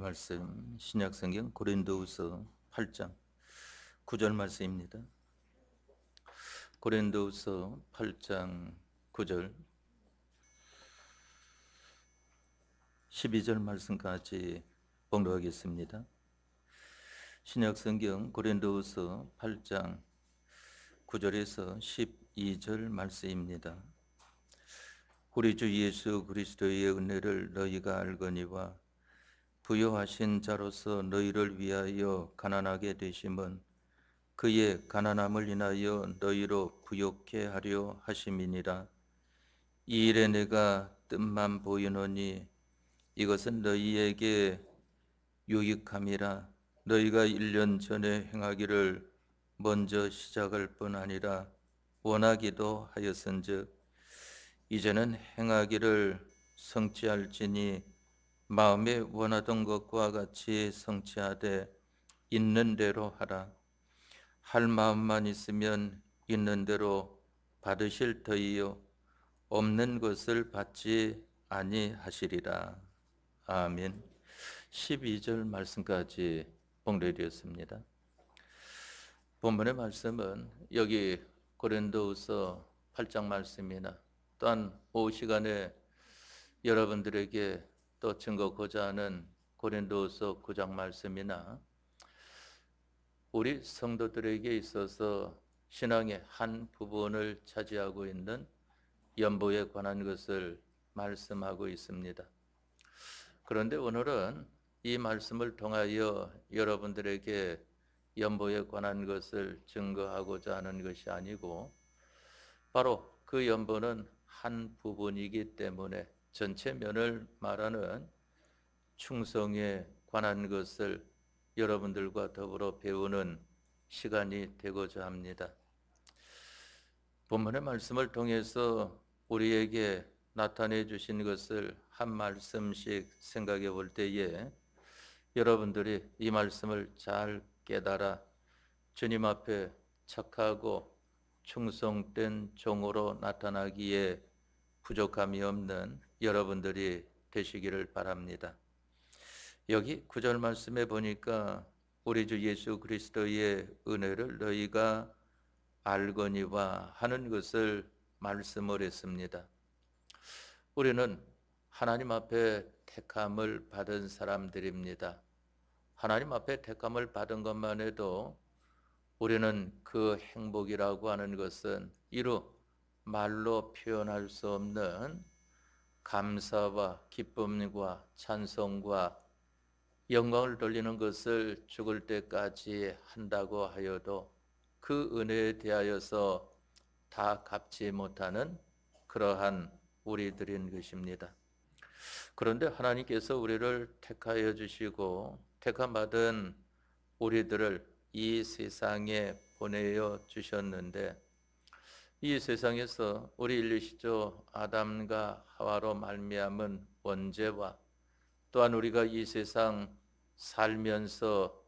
말씀 신약성경 고린도후서 8장 9절 말씀입니다. 고린도후서 8장 9절 12절 말씀까지 봉독하겠습니다. 신약성경 고린도후서 8장 9절에서 12절 말씀입니다. 우리 주 예수 그리스도의 은혜를 너희가 알거니와 부요하신 자로서 너희를 위하여 가난하게 되심은 그의 가난함을 인하여 너희로 부요케 하려 하심이니라. 이 일에 내가 뜻만 보이노니 이것은 너희에게 유익함이라. 너희가 1년 전에 행하기를 먼저 시작할 뿐 아니라 원하기도 하였은즉 이제는 행하기를 성취할지니 마음에 원하던 것과 같이 성취하되 있는 대로 하라. 할 마음만 있으면 있는 대로 받으실 터이요 없는 것을 받지 아니하시리라. 아멘. 12절 말씀까지 봉독되었습니다. 본문의 말씀은 여기 고린도후서 8장 말씀이나 또한 오후 시간에 여러분들에게 또 증거하고자 하는 고린도후서 9장 말씀이나 우리 성도들에게 있어서 신앙의 한 부분을 차지하고 있는 연보에 관한 것을 말씀하고 있습니다. 그런데 오늘은 이 말씀을 통하여 여러분들에게 연보에 관한 것을 증거하고자 하는 것이 아니고 바로 그 연보는 한 부분이기 때문에 전체 면을 말하는 충성에 관한 것을 여러분들과 더불어 배우는 시간이 되고자 합니다. 본문의 말씀을 통해서 우리에게 나타내 주신 것을 한 말씀씩 생각해 볼 때에 여러분들이 이 말씀을 잘 깨달아 주님 앞에 착하고 충성된 종으로 나타나기에 부족함이 없는 여러분들이 되시기를 바랍니다. 여기 9절 말씀에 보니까 우리 주 예수 그리스도의 은혜를 너희가 알거니와 하는 것을 말씀을 했습니다. 우리는 하나님 앞에 택함을 받은 사람들입니다. 하나님 앞에 택함을 받은 것만 해도 우리는 그 행복이라고 하는 것은 이루 말로 표현할 수 없는 감사와 기쁨과 찬송과 영광을 돌리는 것을 죽을 때까지 한다고 하여도 그 은혜에 대하여서 다 갚지 못하는 그러한 우리들인 것입니다. 그런데 하나님께서 우리를 택하여 주시고 택함받은 우리들을 이 세상에 보내어 주셨는데 이 세상에서 우리 인류시조 아담과 하와로 말미암은 원죄와 또한 우리가 이 세상 살면서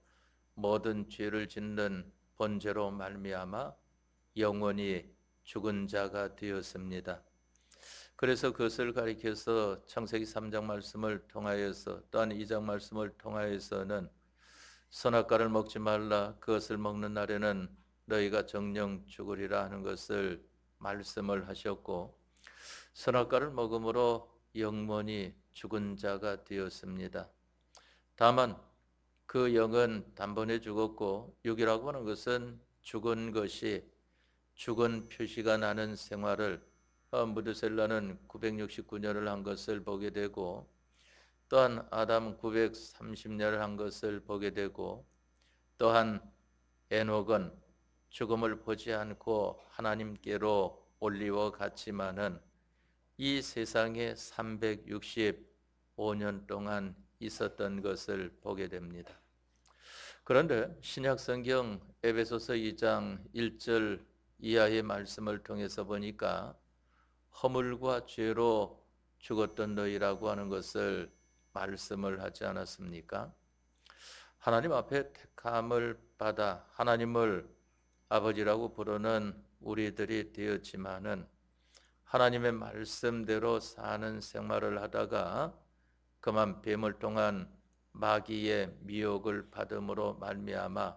모든 죄를 짓는 번제로 말미암아 영원히 죽은 자가 되었습니다. 그래서 그것을 가리켜서 창세기 3장 말씀을 통하여서 또한 2장 말씀을 통하여서는 선악과를 먹지 말라 그것을 먹는 날에는 너희가 정령 죽으리라 하는 것을 말씀을 하셨고 선악과를 먹음으로 영원히 죽은 자가 되었습니다. 다만 그 영은 단번에 죽었고 육이라고 하는 것은 죽은 것이 죽은 표시가 나는 생활을 무드셀라는 969년을 한 것을 보게 되고 또한 아담 930년을 한 것을 보게 되고 또한 에녹은 죽음을 보지 않고 하나님께로 올리워 갔지만은 이 세상에 365년 동안 있었던 것을 보게 됩니다. 그런데 신약성경 에베소서 2장 1절 이하의 말씀을 통해서 보니까 허물과 죄로 죽었던 너희라고 하는 것을 말씀을 하지 않았습니까? 하나님 앞에 택함을 받아 하나님을 아버지라고 부르는 우리들이 되었지만은 하나님의 말씀대로 사는 생활을 하다가 그만 뱀을 통한 마귀의 미혹을 받음으로 말미암아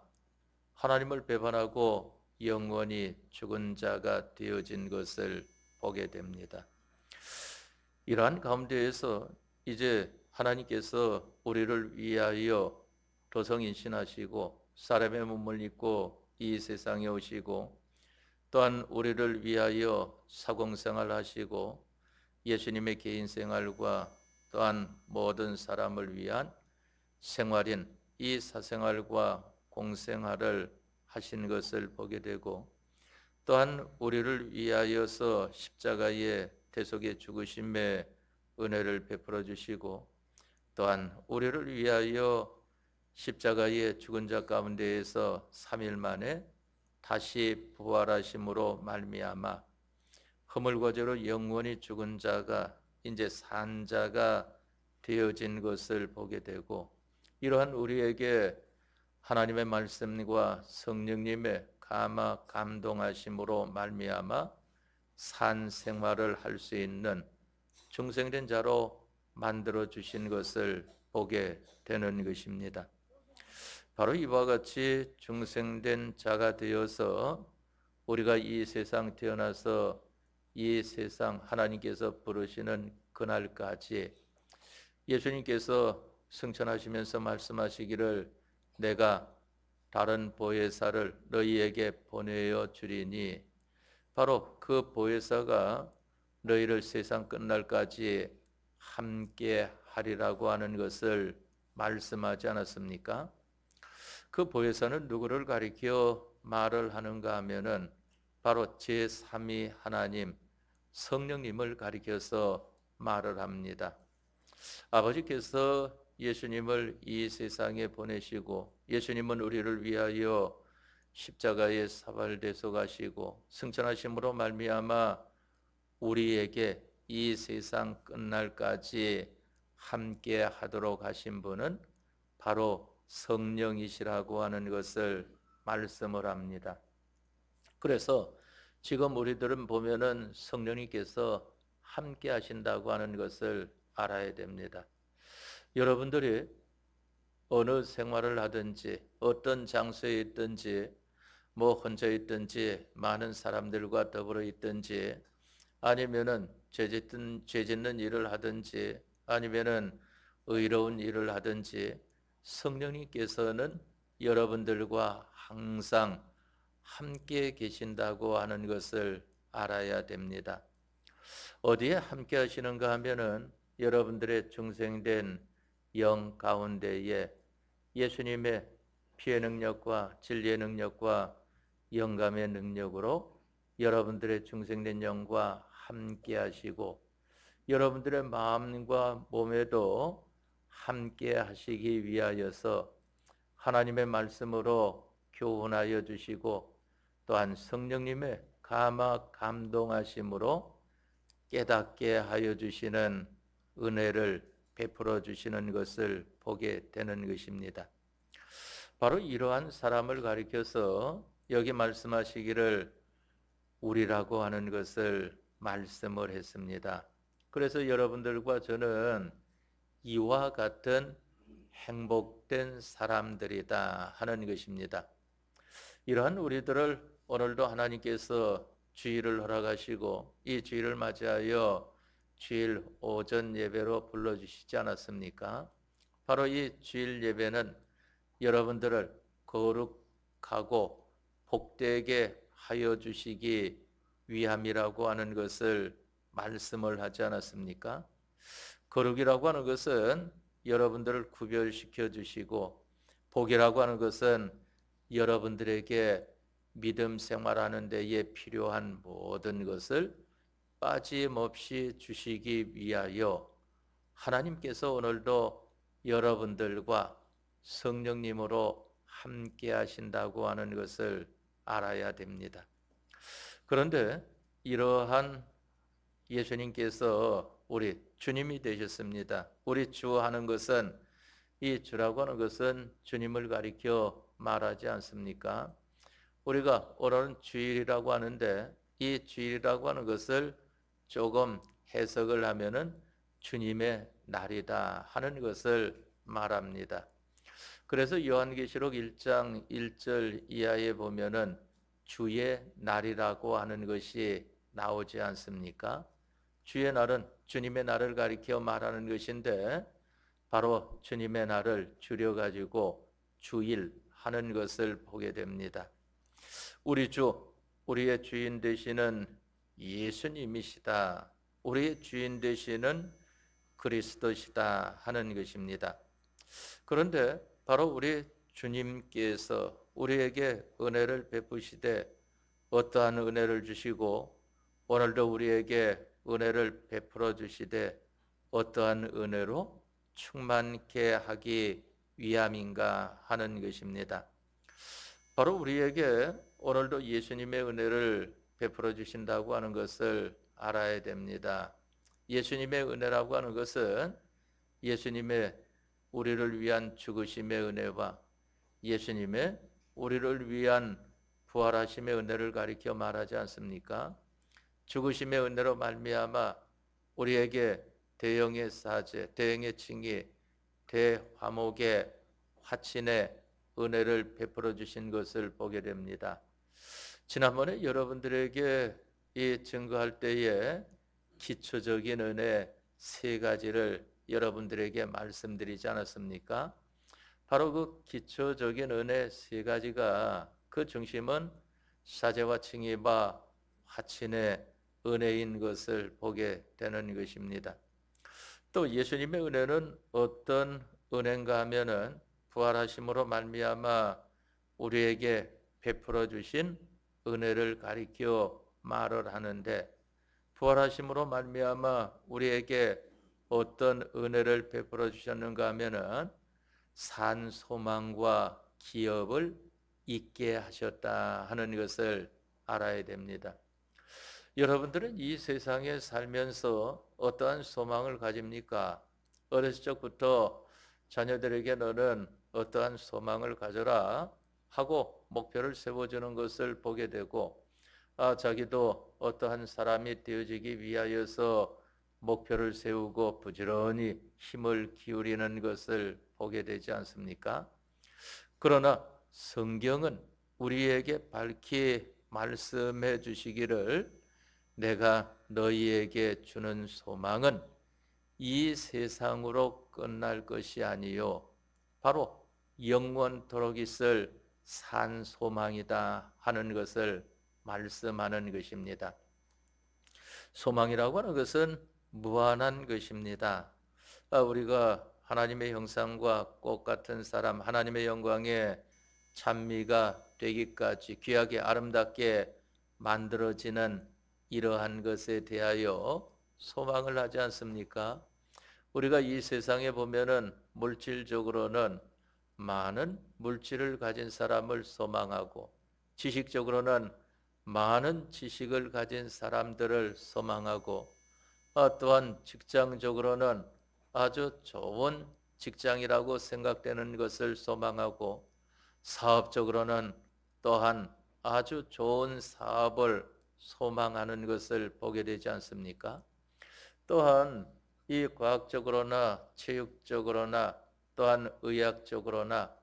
하나님을 배반하고 영원히 죽은 자가 되어진 것을 보게 됩니다. 이러한 가운데에서 이제 하나님께서 우리를 위하여 도성인신하시고 사람의 몸을 입고 이 세상에 오시고 또한 우리를 위하여 사공생활 하시고 예수님의 개인 생활과 또한 모든 사람을 위한 생활인 이 사생활과 공생활을 하신 것을 보게 되고 또한 우리를 위하여서 십자가의 대속의 죽으심의 은혜를 베풀어 주시고 또한 우리를 위하여 십자가의 죽은 자 가운데에서 3일 만에 다시 부활하심으로 말미암아 허물과 죄로 영원히 죽은 자가 이제 산 자가 되어진 것을 보게 되고 이러한 우리에게 하나님의 말씀과 성령님의 감동하심으로 말미암아 산 생활을 할 수 있는 중생된 자로 만들어 주신 것을 보게 되는 것입니다. 바로 이와 같이 중생된 자가 되어서 우리가 이 세상 태어나서 이 세상 하나님께서 부르시는 그날까지 예수님께서 승천하시면서 말씀하시기를 내가 다른 보혜사를 너희에게 보내어 주리니 바로 그 보혜사가 너희를 세상 끝날까지 함께 하리라고 하는 것을 말씀하지 않았습니까? 그 보혜사는 누구를 가리켜 말을 하는가 하면은 바로 제3위 하나님 성령님을 가리켜서 말을 합니다. 아버지께서 예수님을 이 세상에 보내시고 예수님은 우리를 위하여 십자가에 사발되서 가시고 승천하심으로 말미암아 우리에게 이 세상 끝날까지 함께 하도록 하신 분은 바로 성령이시라고 하는 것을 말씀을 합니다. 그래서 지금 우리들은 보면은 성령님께서 함께 하신다고 하는 것을 알아야 됩니다. 여러분들이 어느 생활을 하든지 어떤 장소에 있든지 뭐 혼자 있든지 많은 사람들과 더불어 있든지 아니면은 죄 짓는 일을 하든지 아니면은 의로운 일을 하든지 성령님께서는 여러분들과 항상 함께 계신다고 하는 것을 알아야 됩니다. 어디에 함께 하시는가 하면은 여러분들의 중생된 영 가운데에 예수님의 피의 능력과 진리의 능력과 영감의 능력으로 여러분들의 중생된 영과 함께 하시고 여러분들의 마음과 몸에도 함께 하시기 위하여서 하나님의 말씀으로 교훈하여 주시고 또한 성령님의 감동하심으로 깨닫게 하여 주시는 은혜를 베풀어 주시는 것을 보게 되는 것입니다. 바로 이러한 사람을 가리켜서 여기 말씀하시기를 우리라고 하는 것을 말씀을 했습니다. 그래서 여러분들과 저는 이와 같은 행복된 사람들이다 하는 것입니다. 이러한 우리들을 오늘도 하나님께서 주일을 허락하시고 이 주일을 맞이하여 주일 오전 예배로 불러주시지 않았습니까? 바로 이 주일 예배는 여러분들을 거룩하고 복되게 하여 주시기 위함이라고 하는 것을 말씀을 하지 않았습니까? 거룩이라고 하는 것은 여러분들을 구별시켜 주시고 복이라고 하는 것은 여러분들에게 믿음 생활하는 데에 필요한 모든 것을 빠짐없이 주시기 위하여 하나님께서 오늘도 여러분들과 성령님으로 함께 하신다고 하는 것을 알아야 됩니다. 그런데 이러한 예수님께서 우리 주님이 되셨습니다. 우리 주 하는 것은 이 주라고 하는 것은 주님을 가리켜 말하지 않습니까? 우리가 오늘은 주일이라고 하는데 이 주일이라고 하는 것을 조금 해석을 하면은 주님의 날이다 하는 것을 말합니다. 그래서 요한계시록 1장 1절 이하에 보면은 주의 날이라고 하는 것이 나오지 않습니까? 주의 날은 주님의 날을 가리켜 말하는 것인데 바로 주님의 날을 줄여가지고 주일 하는 것을 보게 됩니다. 우리 주, 우리의 주인 되시는 예수님이시다. 우리의 주인 되시는 그리스도시다 하는 것입니다. 그런데 바로 우리 주님께서 우리에게 은혜를 베푸시되 어떠한 은혜를 주시고 오늘도 우리에게 은혜를 베풀어 주시되 어떠한 은혜로 충만케 하기 위함인가 하는 것입니다. 바로 우리에게 오늘도 예수님의 은혜를 베풀어 주신다고 하는 것을 알아야 됩니다. 예수님의 은혜라고 하는 것은 예수님의 우리를 위한 죽으심의 은혜와 예수님의 우리를 위한 부활하심의 은혜를 가리켜 말하지 않습니까? 죽으심의 은혜로 말미암아 우리에게 대형의 사죄, 대형의 칭의, 대화목의 화친의 은혜를 베풀어 주신 것을 보게 됩니다. 지난번에 여러분들에게 이 증거할 때에 기초적인 은혜 세 가지를 여러분들에게 말씀드리지 않았습니까? 바로 그 기초적인 은혜 세 가지가 그 중심은 사죄와 칭의와 화친의 은혜인 것을 보게 되는 것입니다. 또 예수님의 은혜는 어떤 은혜인가 하면은 부활하심으로 말미암아 우리에게 베풀어 주신 은혜를 가리켜 말을 하는데 부활하심으로 말미암아 우리에게 어떤 은혜를 베풀어 주셨는가 하면은 산 소망과 기업을 있게 하셨다 하는 것을 알아야 됩니다. 여러분들은 이 세상에 살면서 어떠한 소망을 가집니까? 어렸을 적부터 자녀들에게 너는 어떠한 소망을 가져라 하고 목표를 세워주는 것을 보게 되고 자기도 어떠한 사람이 되어지기 위하여서 목표를 세우고 부지런히 힘을 기울이는 것을 보게 되지 않습니까? 그러나 성경은 우리에게 밝히 말씀해 주시기를 내가 너희에게 주는 소망은 이 세상으로 끝날 것이 아니요 바로 영원토록 있을 산 소망이다 하는 것을 말씀하는 것입니다. 소망이라고 하는 것은 무한한 것입니다. 우리가 하나님의 형상과 꽃 같은 사람, 하나님의 영광에 찬미가 되기까지 귀하게 아름답게 만들어지는 이러한 것에 대하여 소망을 하지 않습니까? 우리가 이 세상에 보면은 물질적으로는 많은 물질을 가진 사람을 소망하고 지식적으로는 많은 지식을 가진 사람들을 소망하고 또한 직장적으로는 아주 좋은 직장이라고 생각되는 것을 소망하고 사업적으로는 또한 아주 좋은 사업을 소망하는 것을 보게 되지 않습니까? 또한 이 과학적으로나 체육적으로나 또한 의학적으로나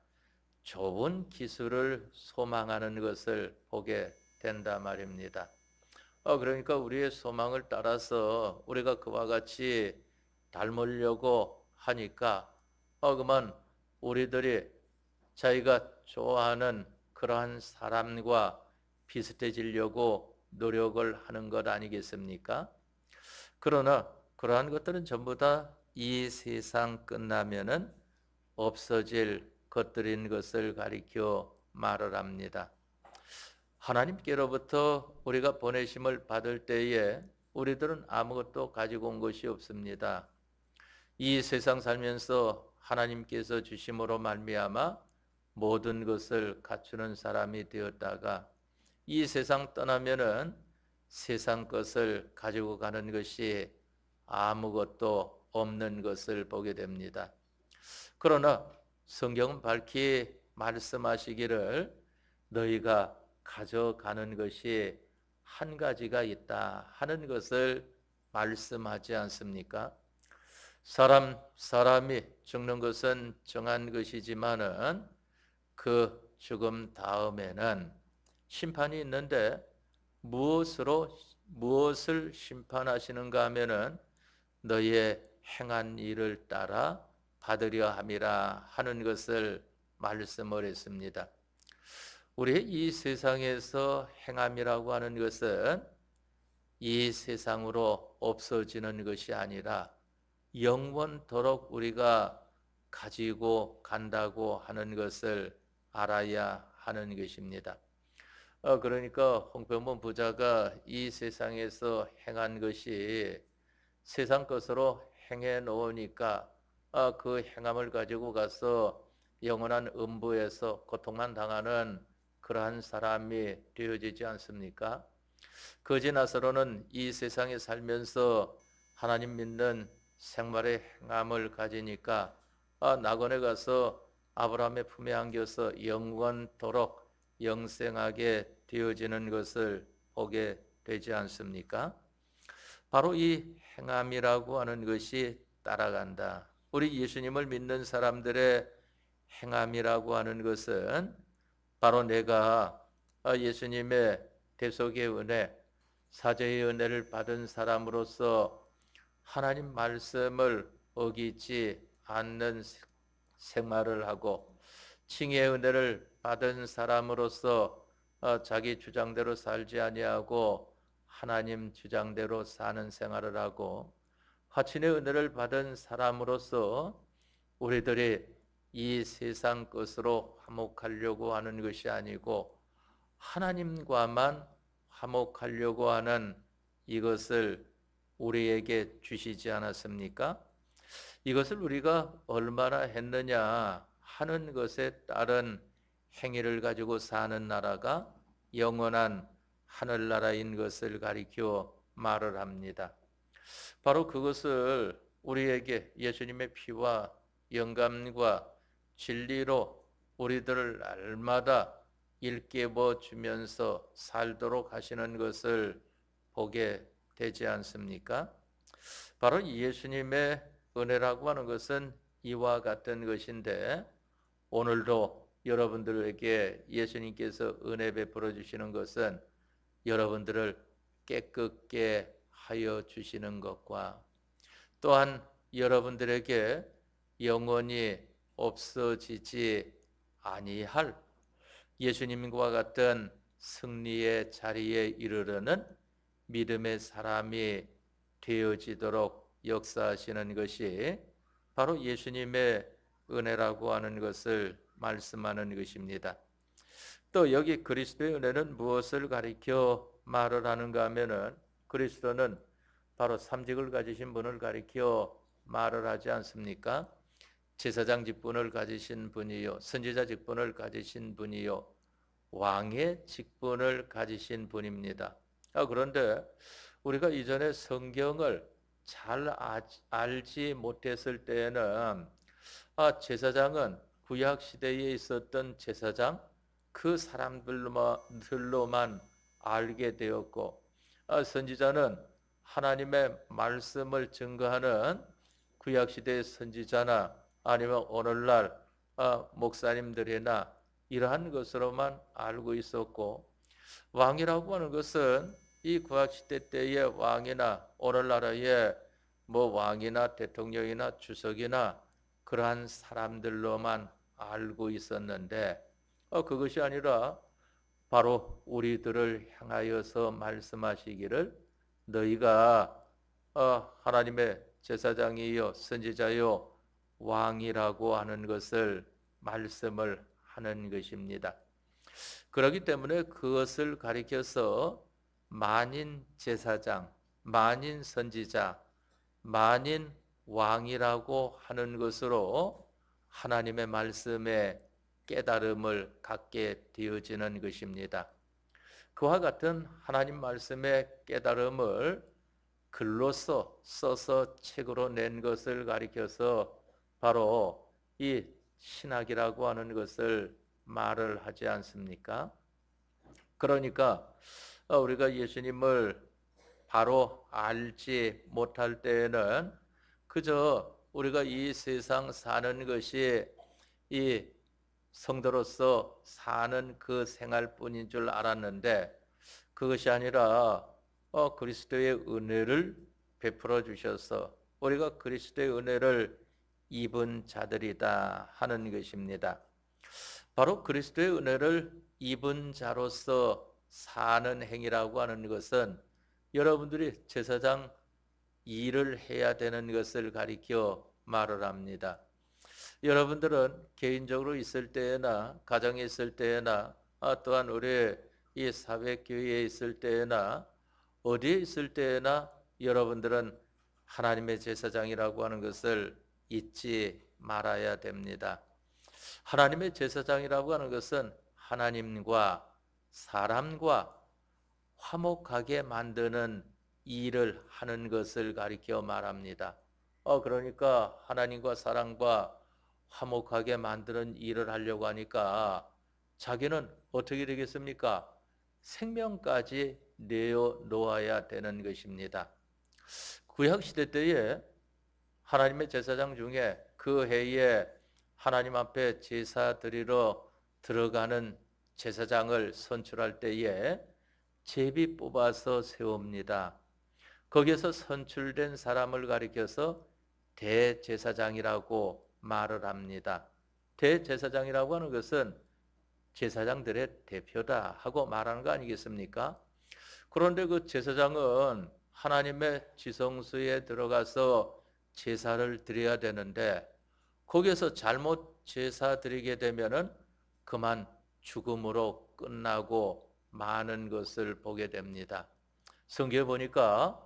좋은 기술을 소망하는 것을 보게 된다 말입니다. 그러니까 우리의 소망을 따라서 우리가 그와 같이 닮으려고 하니까 그만 우리들이 자기가 좋아하는 그러한 사람과 비슷해지려고 노력을 하는 것 아니겠습니까? 그러나 그러한 것들은 전부 다 이 세상 끝나면은 없어질 것들인 것을 가리켜 말을 합니다. 하나님께로부터 우리가 보내심을 받을 때에 우리들은 아무것도 가지고 온 것이 없습니다. 이 세상 살면서 하나님께서 주심으로 말미암아 모든 것을 갖추는 사람이 되었다가 이 세상 떠나면은 세상 것을 가지고 가는 것이 아무것도 없는 것을 보게 됩니다. 그러나 성경은 밝히 말씀하시기를 너희가 가져가는 것이 한 가지가 있다 하는 것을 말씀하지 않습니까? 사람이 죽는 것은 정한 것이지만은 그 죽음 다음에는 심판이 있는데 무엇을 심판하시는가 하면은 너의 행한 일을 따라 받으려 함이라 하는 것을 말씀을 했습니다. 우리 이 세상에서 행함이라고 하는 것은 이 세상으로 없어지는 것이 아니라 영원토록 우리가 가지고 간다고 하는 것을 알아야 하는 것입니다. 그러니까 홍평문 부자가 이 세상에서 행한 것이 세상 것으로 행해 놓으니까 그 행함을 가지고 가서 영원한 음부에서 고통만 당하는 그러한 사람이 되어지지 않습니까? 거지 나서로는 이 세상에 살면서 하나님 믿는 생활의 행함을 가지니까 낙원에 가서 아브라함의 품에 안겨서 영원토록 영생하게 되어지는 것을 보게 되지 않습니까? 바로 이 행함이라고 하는 것이 따라간다. 우리 예수님을 믿는 사람들의 행함이라고 하는 것은 바로 내가 예수님의 대속의 은혜, 사죄의 은혜를 받은 사람으로서 하나님 말씀을 어기지 않는 생활을 하고 칭의의 은혜를 받은 사람으로서 자기 주장대로 살지 아니하고 하나님 주장대로 사는 생활을 하고 화친의 은혜를 받은 사람으로서 우리들이 이 세상 것으로 화목하려고 하는 것이 아니고 하나님과만 화목하려고 하는 이것을 우리에게 주시지 않았습니까? 이것을 우리가 얼마나 했느냐 하는 것에 따른 행위를 가지고 사는 나라가 영원한 하늘나라인 것을 가리켜 말을 합니다. 바로 그것을 우리에게 예수님의 피와 영감과 진리로 우리들을 날마다 일깨워 주면서 살도록 하시는 것을 보게 되지 않습니까? 바로 예수님의 은혜라고 하는 것은 이와 같은 것인데 오늘도 여러분들에게 예수님께서 은혜 베풀어 주시는 것은 여러분들을 깨끗게 하여 주시는 것과 또한 여러분들에게 영원히 없어지지 아니할 예수님과 같은 승리의 자리에 이르르는 믿음의 사람이 되어지도록 역사하시는 것이 바로 예수님의 은혜라고 하는 것을 말씀하는 것입니다. 또 여기 그리스도의 은혜는 무엇을 가리켜 말을 하는가 하면은 그리스도는 바로 삼직을 가지신 분을 가리켜 말을 하지 않습니까? 제사장 직분을 가지신 분이요 선지자 직분을 가지신 분이요 왕의 직분을 가지신 분입니다. 그런데 우리가 이전에 성경을 잘 알지 못했을 때에는 제사장은 구약 시대에 있었던 제사장 그 사람들로만 알게 되었고 선지자는 하나님의 말씀을 증거하는 구약 시대의 선지자나 아니면 오늘날 목사님들이나 이러한 것으로만 알고 있었고 왕이라고 하는 것은 이 구약시대 때의 왕이나 오늘날의 왕이나 대통령이나 주석이나 그러한 사람들로만 알고 있었는데 그것이 아니라 바로 우리들을 향하여서 말씀하시기를 너희가 하나님의 제사장이요 선지자요 왕이라고 하는 것을 말씀을 하는 것입니다. 그렇기 때문에 그것을 가리켜서 만인 제사장, 만인 선지자, 만인 왕이라고 하는 것으로 하나님의 말씀에 깨달음을 갖게 되어지는 것입니다. 그와 같은 하나님 말씀의 깨달음을 글로써 써서 책으로 낸 것을 가리켜서 바로 이 신학이라고 하는 것을 말을 하지 않습니까? 그러니까 우리가 예수님을 바로 알지 못할 때에는 그저 우리가 이 세상 사는 것이 이 성도로서 사는 그 생활뿐인 줄 알았는데 그것이 아니라 그리스도의 은혜를 베풀어 주셔서 우리가 그리스도의 은혜를 입은 자들이다 하는 것입니다. 바로 그리스도의 은혜를 입은 자로서 사는 행위라고 하는 것은 여러분들이 제사장 일을 해야 되는 것을 가리켜 말을 합니다. 여러분들은 개인적으로 있을 때나 가정에 있을 때나 또한 우리 이 사회교회에 있을 때나 어디에 있을 때나 여러분들은 하나님의 제사장이라고 하는 것을 잊지 말아야 됩니다. 하나님의 제사장이라고 하는 것은 하나님과 사람과 화목하게 만드는 일을 하는 것을 가리켜 말합니다. 그러니까 하나님과 사람과 화목하게 만드는 일을 하려고 하니까 자기는 어떻게 되겠습니까? 생명까지 내어 놓아야 되는 것입니다. 구약시대 때에 하나님의 제사장 중에 그 해에 하나님 앞에 제사 드리러 들어가는 제사장을 선출할 때에 제비 뽑아서 세웁니다. 거기에서 선출된 사람을 가리켜서 대제사장이라고 말을 합니다. 대제사장이라고 하는 것은 제사장들의 대표다 하고 말하는 거 아니겠습니까? 그런데 그 제사장은 하나님의 지성소에 들어가서 제사를 드려야 되는데 거기에서 잘못 제사 드리게 되면은 그만 죽음으로 끝나고 많은 것을 보게 됩니다. 성경에 보니까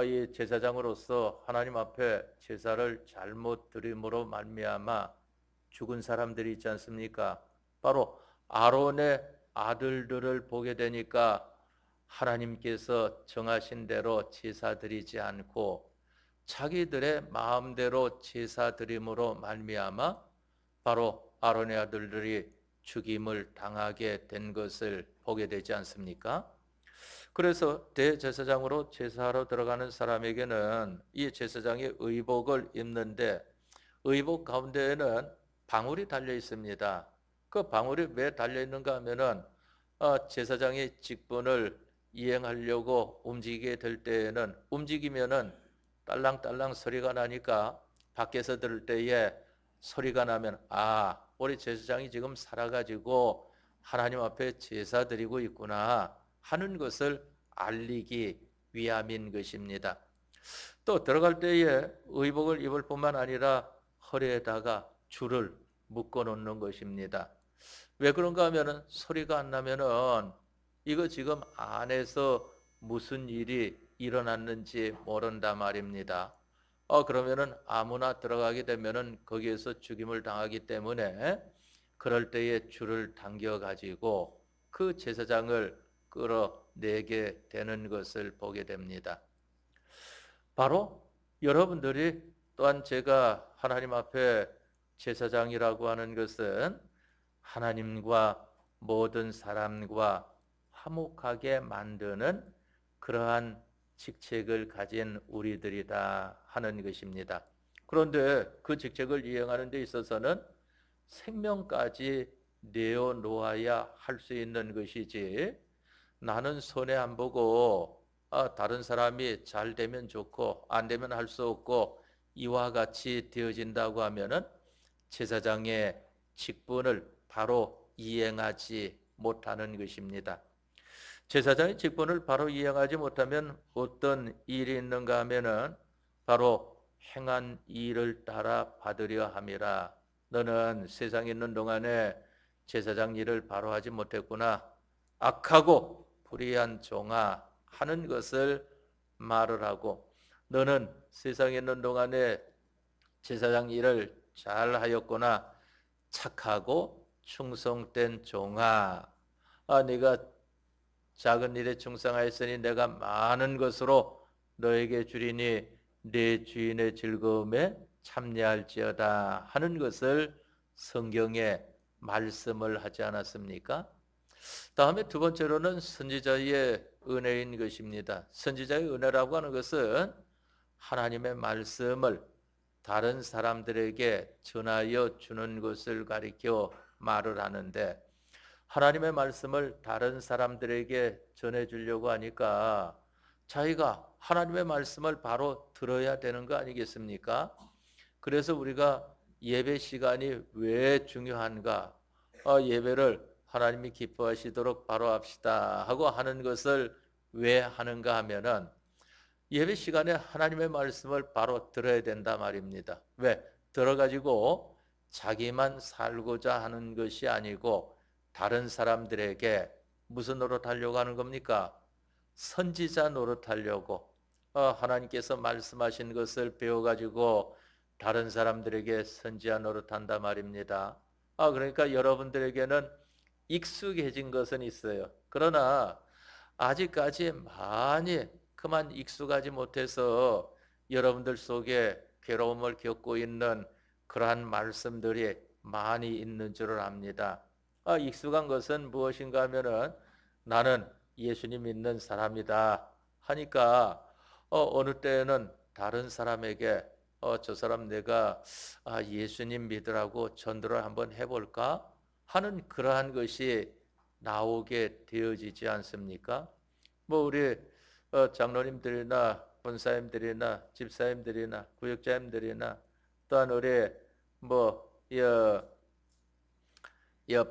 이 제사장으로서 하나님 앞에 제사를 잘못 드림으로 말미암아 죽은 사람들이 있지 않습니까? 바로 아론의 아들들을 보게 되니까 하나님께서 정하신 대로 제사 드리지 않고 자기들의 마음대로 제사 드림으로 말미암아 바로 아론의 아들들이 죽임을 당하게 된 것을 보게 되지 않습니까? 그래서 대제사장으로 제사하러 들어가는 사람에게는 이 제사장의 의복을 입는데 의복 가운데에는 방울이 달려 있습니다. 그 방울이 왜 달려 있는가 하면은 제사장의 직분을 이행하려고 움직이게 될 때에는 움직이면은 딸랑딸랑 소리가 나니까 밖에서 들을 때에 소리가 나면 우리 제사장이 지금 살아가지고 하나님 앞에 제사 드리고 있구나 하는 것을 알리기 위함인 것입니다. 또 들어갈 때에 의복을 입을 뿐만 아니라 허리에다가 줄을 묶어 놓는 것입니다. 왜 그런가 하면은 소리가 안 나면은 이거 지금 안에서 무슨 일이 일어났는지 모른다 말입니다. 그러면은 아무나 들어가게 되면은 거기에서 죽임을 당하기 때문에 그럴 때에 줄을 당겨 가지고 그 제사장을 끌어내게 되는 것을 보게 됩니다. 바로 여러분들이 또한 제가 하나님 앞에 제사장이라고 하는 것은 하나님과 모든 사람과 화목하게 만드는 그러한 직책을 가진 우리들이다 하는 것입니다. 그런데 그 직책을 이행하는 데 있어서는 생명까지 내어놓아야 할 수 있는 것이지 나는 손해 안 보고 다른 사람이 잘 되면 좋고 안 되면 할 수 없고 이와 같이 되어진다고 하면은 제사장의 직분을 바로 이행하지 못하는 것입니다. 제사장의 직분을 바로 이행하지 못하면 어떤 일이 있는가 하면은 바로 행한 일을 따라 받으려 함이라. 너는 세상에 있는 동안에 제사장 일을 바로 하지 못했구나. 악하고 불의한 종아 하는 것을 말을 하고 너는 세상에 있는 동안에 제사장 일을 잘 하였구나. 착하고 충성된 종아. 네가 작은 일에 충성하였으니 내가 많은 것으로 너에게 주리니 네 주인의 즐거움에 참여할지어다 하는 것을 성경에 말씀을 하지 않았습니까? 다음에 두 번째로는 선지자의 은혜인 것입니다. 선지자의 은혜라고 하는 것은 하나님의 말씀을 다른 사람들에게 전하여 주는 것을 가리켜 말을 하는데, 하나님의 말씀을 다른 사람들에게 전해 주려고 하니까 자기가 하나님의 말씀을 바로 들어야 되는 거 아니겠습니까? 그래서 우리가 예배 시간이 왜 중요한가? 예배를 하나님이 기뻐하시도록 바로 합시다 하고 하는 것을 왜 하는가 하면은 예배 시간에 하나님의 말씀을 바로 들어야 된다 말입니다. 왜? 들어가지고 자기만 살고자 하는 것이 아니고 다른 사람들에게 무슨 노릇하려고 하는 겁니까? 선지자 노릇하려고. 하나님께서 말씀하신 것을 배워가지고 다른 사람들에게 선지자 노릇한다 말입니다. 그러니까 여러분들에게는 익숙해진 것은 있어요. 그러나 아직까지 많이 그만 익숙하지 못해서 여러분들 속에 괴로움을 겪고 있는 그러한 말씀들이 많이 있는 줄을 압니다. 익숙한 것은 무엇인가 하면은 나는 예수님 믿는 사람이다 하니까 어느 때는 다른 사람에게 저 사람 내가 예수님 믿으라고 전도를 한번 해볼까 하는 그러한 것이 나오게 되어지지 않습니까? 뭐 우리 장로님들이나 권사님들이나 집사님들이나 구역자님들이나 또한 우리 뭐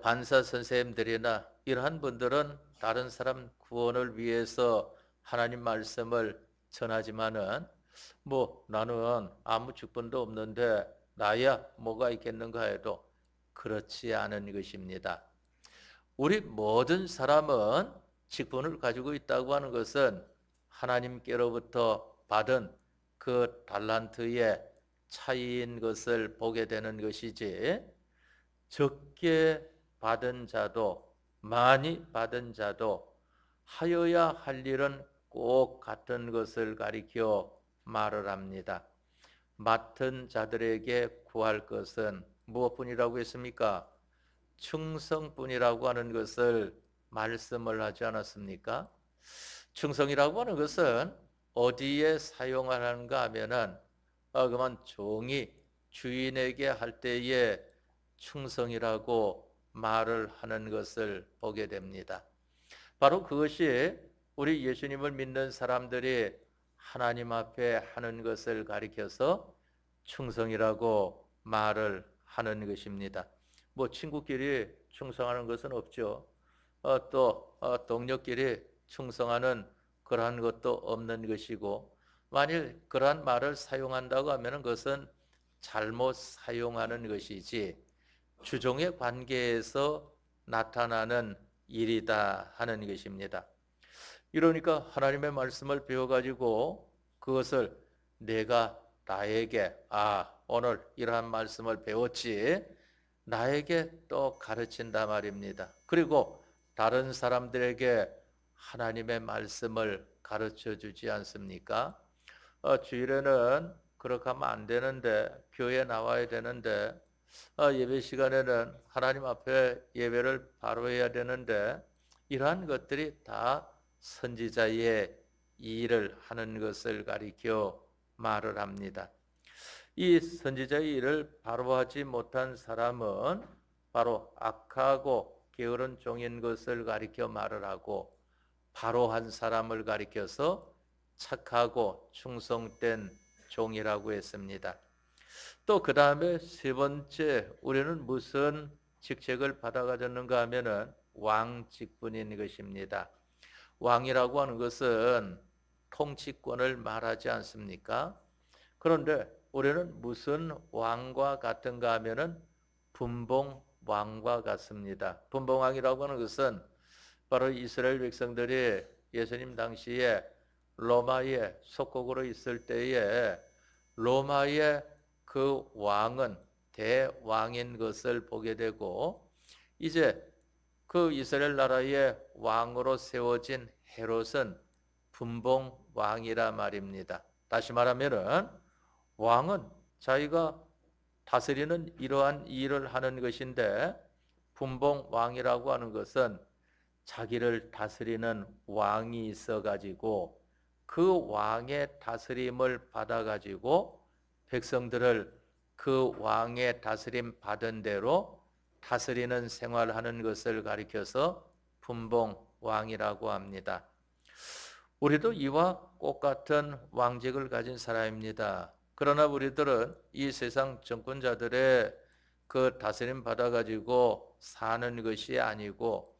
반사 선생님들이나 이러한 분들은 다른 사람 구원을 위해서 하나님 말씀을 전하지만은 뭐 나는 아무 직분도 없는데 나야 뭐가 있겠는가 해도 그렇지 않은 것입니다. 우리 모든 사람은 직분을 가지고 있다고 하는 것은 하나님께로부터 받은 그 달란트의 차이인 것을 보게 되는 것이지, 적게 받은 자도 많이 받은 자도 하여야 할 일은 꼭 같은 것을 가리켜 말을 합니다. 맡은 자들에게 구할 것은 무엇뿐이라고 했습니까? 충성뿐이라고 하는 것을 말씀을 하지 않았습니까? 충성이라고 하는 것은 어디에 사용하는가 하면은 그만 종이 주인에게 할 때에 충성이라고 말을 하는 것을 보게 됩니다. 바로 그것이 우리 예수님을 믿는 사람들이 하나님 앞에 하는 것을 가리켜서 충성이라고 말을 하는 것입니다. 뭐 친구끼리 충성하는 것은 없죠. 또 동료끼리 충성하는 그러한 것도 없는 것이고, 만일 그러한 말을 사용한다고 하면 그것은 잘못 사용하는 것이지 주종의 관계에서 나타나는 일이다 하는 것입니다. 이러니까 하나님의 말씀을 배워가지고 그것을 내가 나에게 오늘 이러한 말씀을 배웠지 나에게 또 가르친다 말입니다. 그리고 다른 사람들에게 하나님의 말씀을 가르쳐 주지 않습니까? 주일에는 그렇게 하면 안 되는데, 교회에 나와야 되는데, 예배 시간에는 하나님 앞에 예배를 바로 해야 되는데, 이러한 것들이 다 선지자의 일을 하는 것을 가리켜 말을 합니다. 이 선지자의 일을 바로 하지 못한 사람은 바로 악하고 게으른 종인 것을 가리켜 말을 하고, 바로 한 사람을 가리켜서 착하고 충성된 종이라고 했습니다. 또 그 다음에 세 번째, 우리는 무슨 직책을 받아가졌는가 하면은 왕 직분인 것입니다. 왕이라고 하는 것은 통치권을 말하지 않습니까? 그런데 우리는 무슨 왕과 같은가 하면은 분봉 왕과 같습니다. 분봉 왕이라고 하는 것은 바로 이스라엘 백성들이 예수님 당시에 로마의 속국으로 있을 때에 로마의 그 왕은 대왕인 것을 보게 되고, 이제 그 이스라엘 나라의 왕으로 세워진 헤롯은 분봉 왕이라 말입니다. 다시 말하면은 왕은 자기가 다스리는 이러한 일을 하는 것인데, 분봉 왕이라고 하는 것은 자기를 다스리는 왕이 있어 가지고 그 왕의 다스림을 받아 가지고 백성들을 그 왕의 다스림 받은 대로 다스리는 생활하는 것을 가리켜서 분봉왕이라고 합니다. 우리도 이와 똑같은 왕직을 가진 사람입니다. 그러나 우리들은 이 세상 정권자들의 그 다스림 받아가지고 사는 것이 아니고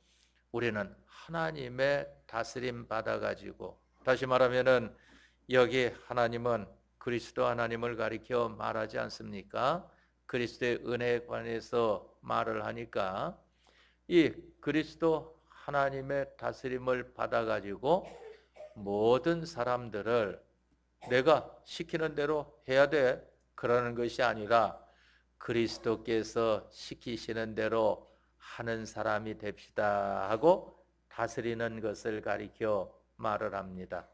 우리는 하나님의 다스림 받아가지고, 다시 말하면은 여기 하나님은 그리스도 하나님을 가리켜 말하지 않습니까? 그리스도의 은혜에 관해서 말을 하니까 이 그리스도 하나님의 다스림을 받아가지고 모든 사람들을 내가 시키는 대로 해야 돼 그러는 것이 아니라 그리스도께서 시키시는 대로 하는 사람이 됩시다 하고 다스리는 것을 가리켜 말을 합니다.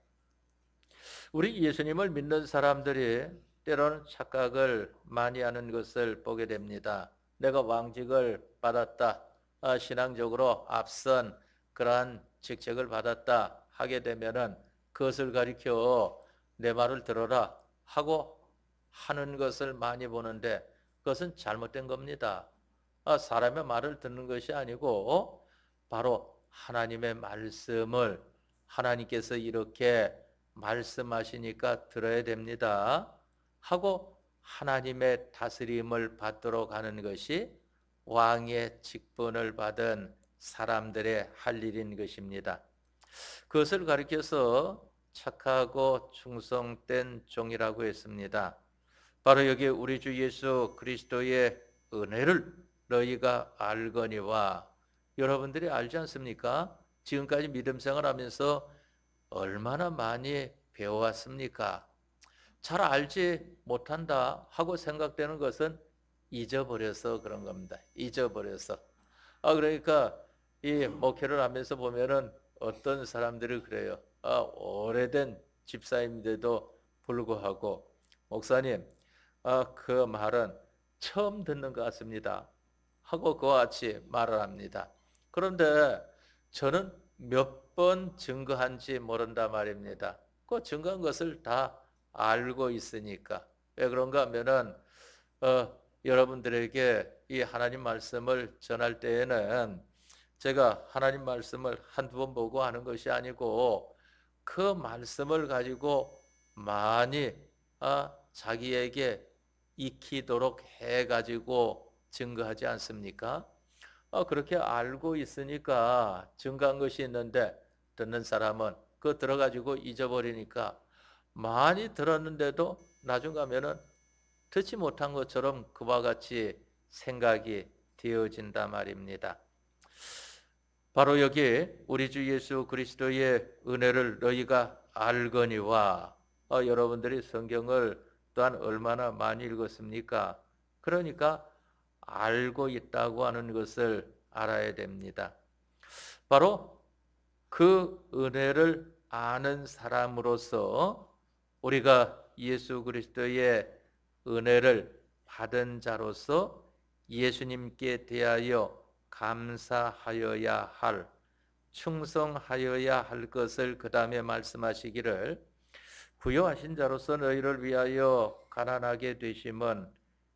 우리 예수님을 믿는 사람들이 때로는 착각을 많이 하는 것을 보게 됩니다. 내가 왕직을 받았다, 신앙적으로 앞선 그러한 직책을 받았다 하게 되면은 그것을 가리켜 내 말을 들어라 하고 하는 것을 많이 보는데 그것은 잘못된 겁니다. 사람의 말을 듣는 것이 아니고 바로 하나님의 말씀을 하나님께서 이렇게 말씀하시니까 들어야 됩니다 하고 하나님의 다스림을 받도록 하는 것이 왕의 직분을 받은 사람들의 할 일인 것입니다. 그것을 가리켜서 착하고 충성된 종이라고 했습니다. 바로 여기 우리 주 예수 그리스도의 은혜를 너희가 알거니와, 여러분들이 알지 않습니까? 지금까지 믿음 생활하면서 얼마나 많이 배워왔습니까? 잘 알지 못한다 하고 생각되는 것은 잊어버려서 그런 겁니다. 잊어버려서. 그러니까 이 목회를 하면서 보면은 어떤 사람들이 그래요. 오래된 집사님인데도 불구하고 목사님, 그 말은 처음 듣는 것 같습니다 하고 그와 같이 말을 합니다. 그런데 저는 몇 번 증거한지 모른다 말입니다. 그 증거한 것을 다 알고 있으니까. 왜 그런가 하면은 여러분들에게 이 하나님 말씀을 전할 때에는 제가 하나님 말씀을 한두 번 보고 하는 것이 아니고 그 말씀을 가지고 많이 자기에게 익히도록 해가지고 증거하지 않습니까? 그렇게 알고 있으니까 증거한 것이 있는데 듣는 사람은 그거 들어가지고 잊어버리니까 많이 들었는데도 나중 가면은 듣지 못한 것처럼 그와 같이 생각이 되어진단 말입니다. 바로 여기 우리 주 예수 그리스도의 은혜를 너희가 알거니와, 여러분들이 성경을 또한 얼마나 많이 읽었습니까? 그러니까 알고 있다고 하는 것을 알아야 됩니다. 바로 그 은혜를 아는 사람으로서 우리가 예수 그리스도의 은혜를 받은 자로서 예수님께 대하여 감사하여야 할, 충성하여야 할 것을 그 다음에 말씀하시기를, 부요하신 자로서 너희를 위하여 가난하게 되심은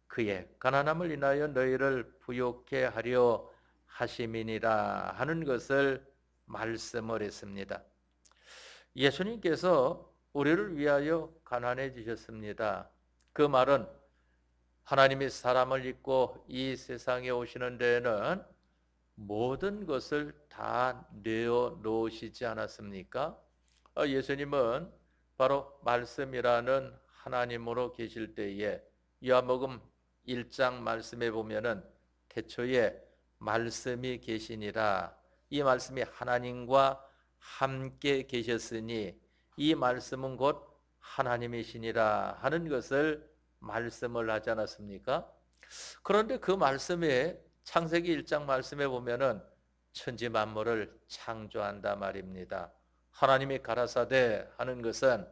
그의 가난함을 인하여 너희를 부요케 하려 하심이니라 하는 것을 말씀을 했습니다. 예수님께서 우리를 위하여 가난해지셨습니다. 그 말은 하나님이 사람을 입고 이 세상에 오시는 데에는 모든 것을 다 내어놓으시지 않았습니까? 예수님은 바로 말씀이라는 하나님으로 계실 때에 요한복음 1장 말씀에 보면은 태초에 말씀이 계시니라, 이 말씀이 하나님과 함께 계셨으니 이 말씀은 곧 하나님이시니라 하는 것을 말씀을 하지 않았습니까? 그런데 그 말씀에 창세기 1장 말씀에 보면은 천지 만물을 창조한다 말입니다. 하나님이 가라사대 하는 것은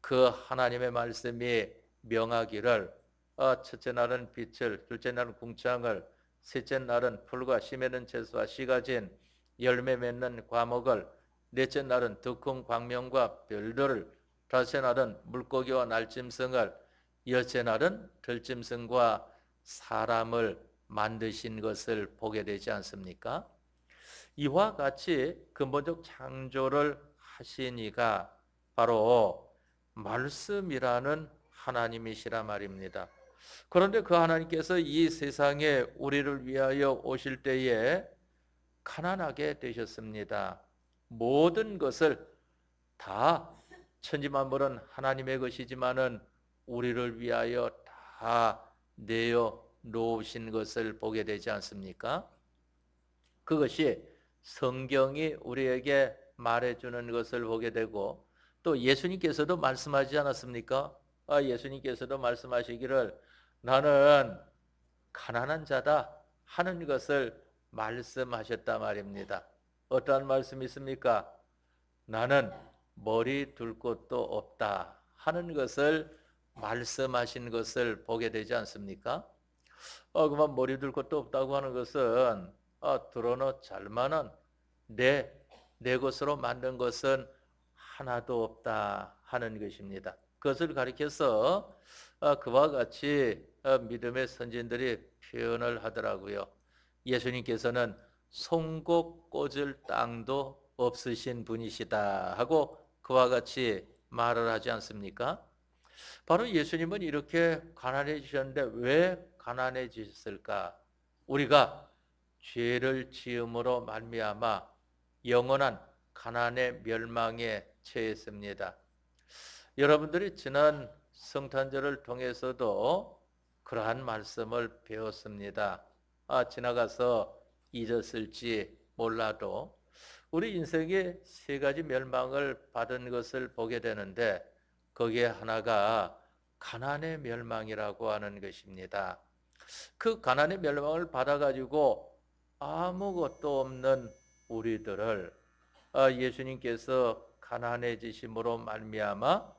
그 하나님의 말씀이 명하기를 첫째 날은 빛을, 둘째 날은 궁창을, 셋째 날은 풀과 씨 맺는 채소와 씨 가진 열매 맺는 과목을, 넷째 날은 득훈 광명과 별들을, 다섯째 날은 물고기와 날짐승을, 여째 날은 들짐승과 사람을 만드신 것을 보게 되지 않습니까? 이와 같이 근본적 창조를 하신 이가 바로 말씀이라는 하나님이시라 말입니다. 그런데 그 하나님께서 이 세상에 우리를 위하여 오실 때에 가난하게 되셨습니다. 모든 것을 다 천지만물은 하나님의 것이지만은 우리를 위하여 다 내어 놓으신 것을 보게 되지 않습니까? 그것이 성경이 우리에게 말해주는 것을 보게 되고 또 예수님께서도 말씀하지 않았습니까? 예수님께서도 말씀하시기를 나는 가난한 자다 하는 것을 말씀하셨단 말입니다. 어떠한 말씀이 있습니까? 나는 머리 둘 곳도 없다 하는 것을 말씀하신 것을 보게 되지 않습니까? 그만 머리 둘 곳도 없다고 하는 것은 들어너 잘만은 내 것으로 만든 것은 하나도 없다 하는 것입니다. 그것을 가리켜서 그와 같이 믿음의 선진들이 표현을 하더라고요. 예수님께서는 송곳 꽂을 땅도 없으신 분이시다 하고 그와 같이 말을 하지 않습니까? 바로 예수님은 이렇게 가난해지셨는데 왜 가난해지셨을까? 우리가 죄를 지음으로 말미암아 영원한 가난의 멸망에 처했습니다. 여러분들이 지난 성탄절을 통해서도 그러한 말씀을 배웠습니다. 지나가서 잊었을지 몰라도 우리 인생에 세 가지 멸망을 받은 것을 보게 되는데 거기에 하나가 가난의 멸망이라고 하는 것입니다. 그 가난의 멸망을 받아가지고 아무것도 없는 우리들을 예수님께서 가난해지심으로 말미암아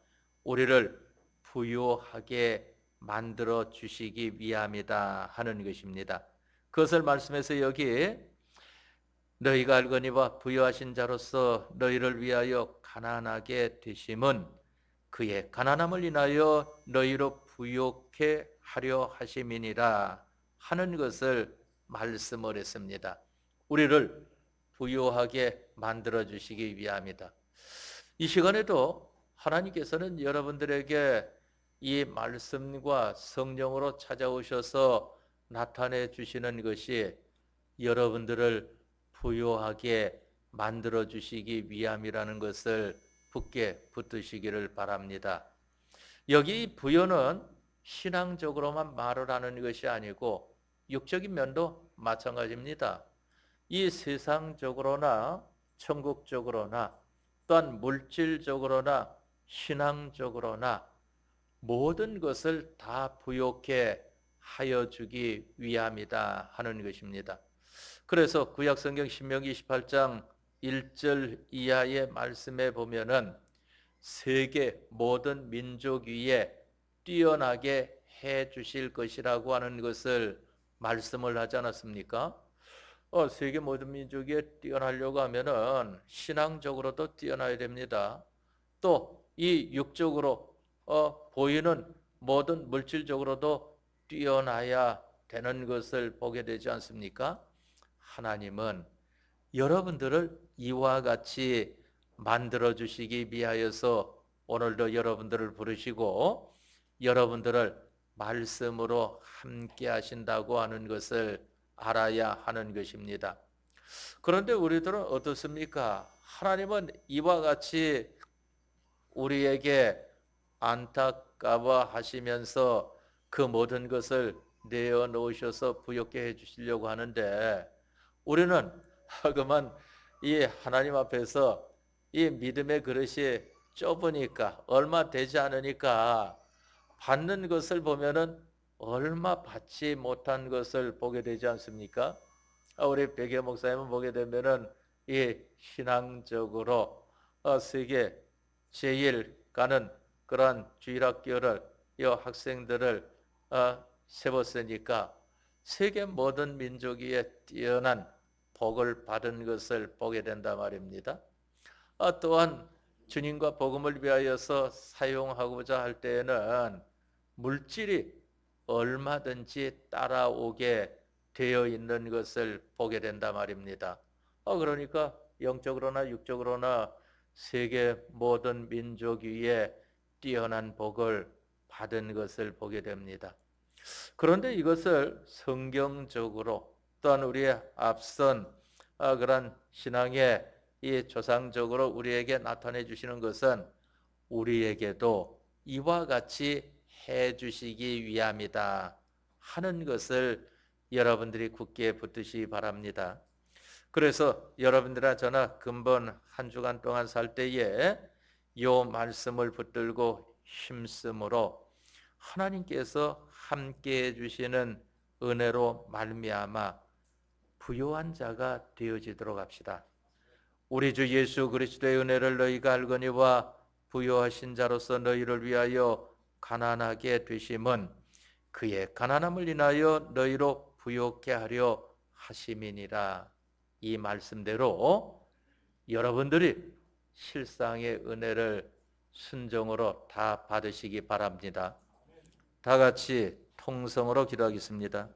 우리를 부유하게 만들어 주시기 위함이다 하는 것입니다. 그것을 말씀해서 여기 너희가 알거니와 부유하신 자로서 너희를 위하여 가난하게 되심은 그의 가난함을 인하여 너희로 부욕해 하려 하심이니라 하는 것을 말씀을 했습니다. 우리를 부유하게 만들어 주시기 위함이다. 이 시간에도 하나님께서는 여러분들에게 이 말씀과 성령으로 찾아오셔서 나타내 주시는 것이 여러분들을 부유하게 만들어 주시기 위함이라는 것을 굳게 붙드시기를 바랍니다. 여기 부여는 신앙적으로만 말을 하는 것이 아니고 육적인 면도 마찬가지입니다. 이 세상적으로나 천국적으로나 또한 물질적으로나 신앙적으로나 모든 것을 다 부욕해 하여 주기 위함이다 하는 것입니다. 그래서 구약성경 신명기 28장 1절 이하의 말씀에 보면은 세계 모든 민족 위에 뛰어나게 해 주실 것이라고 하는 것을 말씀을 하지 않았습니까? 세계 모든 민족 위에 뛰어나려고 하면은 신앙적으로도 뛰어나야 됩니다. 또 이 육적으로 보이는 모든 물질적으로도 뛰어나야 되는 것을 보게 되지 않습니까? 하나님은 여러분들을 이와 같이 만들어 주시기 위하여서 오늘도 여러분들을 부르시고 여러분들을 말씀으로 함께 하신다고 하는 것을 알아야 하는 것입니다. 그런데 우리들은 어떻습니까? 하나님은 이와 같이 우리에게 안타까워 하시면서 그 모든 것을 내어 놓으셔서 부욕게 해 주시려고 하는데 우리는 그만 이 하나님 앞에서 이 믿음의 그릇이 좁으니까 얼마 되지 않으니까 받는 것을 보면은 얼마 받지 못한 것을 보게 되지 않습니까? 우리 백여 목사님은 보게 되면은 이 신앙적으로 세계 제일 가는 그러한 주일학교를 이 학생들을 세웠으니까 세계 모든 민족 위에 뛰어난 복을 받은 것을 보게 된다 말입니다. 또한 주님과 복음을 위하여서 사용하고자 할 때에는 물질이 얼마든지 따라오게 되어 있는 것을 보게 된단 말입니다. 그러니까 영적으로나 육적으로나 세계 모든 민족 위에 뛰어난 복을 받은 것을 보게 됩니다. 그런데 이것을 성경적으로 또한 우리의 앞선 그런 신앙의 이 조상적으로 우리에게 나타내 주시는 것은 우리에게도 이와 같이 해 주시기 위함이다 하는 것을 여러분들이 굳게 붙드시기 바랍니다. 그래서 여러분들이나 저나 근본 한 주간 동안 살 때에 이 말씀을 붙들고 힘쓰므로 하나님께서 함께해 주시는 은혜로 말미암아 부요한 자가 되어지도록 합시다. 우리 주 예수 그리스도의 은혜를 너희가 알거니와 부요하신 자로서 너희를 위하여 가난하게 되심은 그의 가난함을 인하여 너희로 부요케 하려 하심이니라. 이 말씀대로 여러분들이 실상의 은혜를 순종으로 다 받으시기 바랍니다. 다 같이 통성으로 기도하겠습니다.